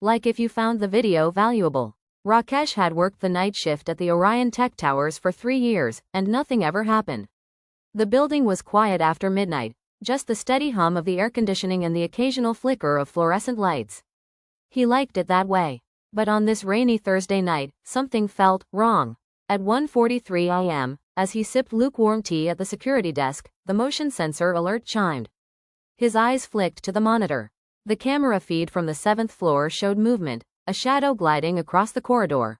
Like if you found the video valuable. Rakesh had worked the night shift at the Orion Tech Towers for 3 years, and nothing ever happened. The building was quiet after midnight, just the steady hum of the air conditioning and the occasional flicker of fluorescent lights. He liked it that way. But on this rainy Thursday night, something felt wrong. At 1:43 a.m., as he sipped lukewarm tea at the security desk, the motion sensor alert chimed. His eyes flicked to the monitor. The camera feed from the 7th floor showed movement, a shadow gliding across the corridor.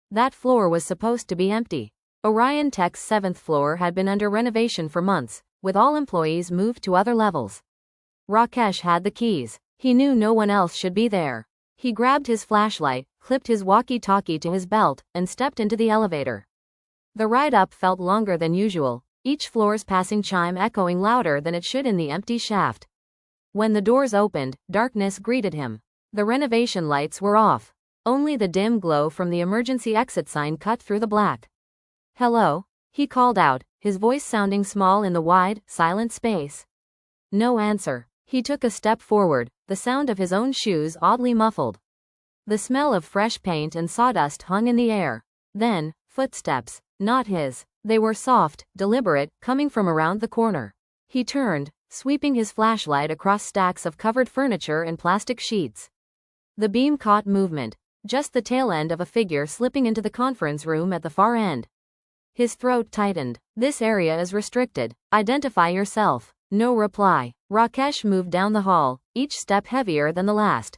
That floor was supposed to be empty. Orion Tech's 7th floor had been under renovation for months, with all employees moved to other levels. Rakesh had the keys. He knew no one else should be there. He grabbed his flashlight, clipped his walkie-talkie to his belt, and stepped into the elevator. The ride up felt longer than usual, each floor's passing chime echoing louder than it should in the empty shaft. When the doors opened, darkness greeted him. The renovation lights were off. Only the dim glow from the emergency exit sign cut through the black. "Hello?" he called out, his voice sounding small in the wide, silent space. No answer. He took a step forward, the sound of his own shoes oddly muffled. The smell of fresh paint and sawdust hung in the air. Then, footsteps. Not his. They were soft, deliberate, coming from around the corner. He turned, sweeping his flashlight across stacks of covered furniture and plastic sheets. The beam caught movement, just the tail end of a figure slipping into the conference room at the far end. His throat tightened. "This area is restricted. Identify yourself." No reply. Rakesh moved down the hall, each step heavier than the last.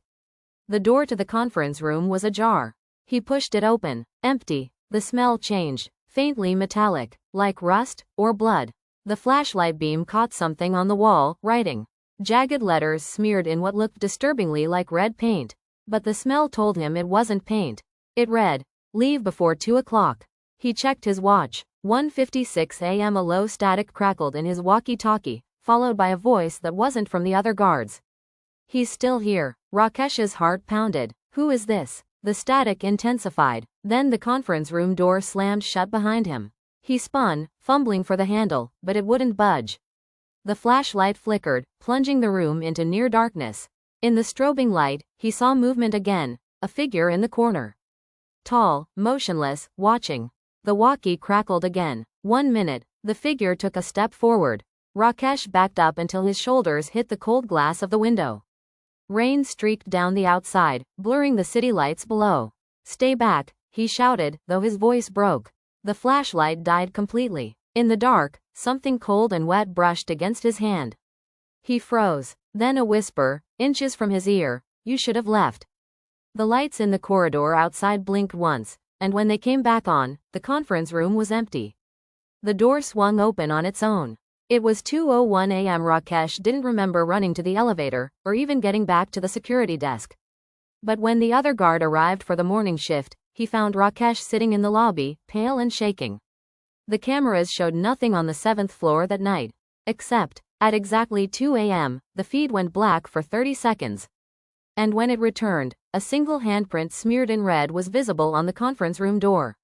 The door to the conference room was ajar. He pushed it open. Empty. The smell changed, faintly metallic, like rust or blood. The flashlight beam caught something on the wall, writing. Jagged letters smeared in what looked disturbingly like red paint. But the smell told him it wasn't paint. It read, "Leave before 2 o'clock. He checked his watch. 1:56 a.m. A low static crackled in his walkie-talkie, followed by a voice that wasn't from the other guards. "He's still here." Rakesh's heart pounded. "Who is this?" The static intensified. Then the conference room door slammed shut behind him. He spun, fumbling for the handle, but it wouldn't budge. The flashlight flickered, plunging the room into near darkness. In the strobing light, he saw movement again, a figure in the corner. Tall, motionless, watching. The walkie crackled again. 1 minute. The figure took a step forward. Rakesh backed up until his shoulders hit the cold glass of the window. Rain streaked down the outside, blurring the city lights below. "Stay back," he shouted, though his voice broke. The flashlight died completely. In the dark, something cold and wet brushed against his hand. He froze. Then a whisper, inches from his ear, "You should have left." The lights in the corridor outside blinked once, and when they came back on, the conference room was empty. The door swung open on its own. It was 2:01 a.m. Rakesh didn't remember running to the elevator, or even getting back to the security desk. But when the other guard arrived for the morning shift, he found Rakesh sitting in the lobby, pale and shaking. The cameras showed nothing on the 7th floor that night. Except, at exactly 2 a.m., the feed went black for 30 seconds. And when it returned, a single handprint smeared in red was visible on the conference room door.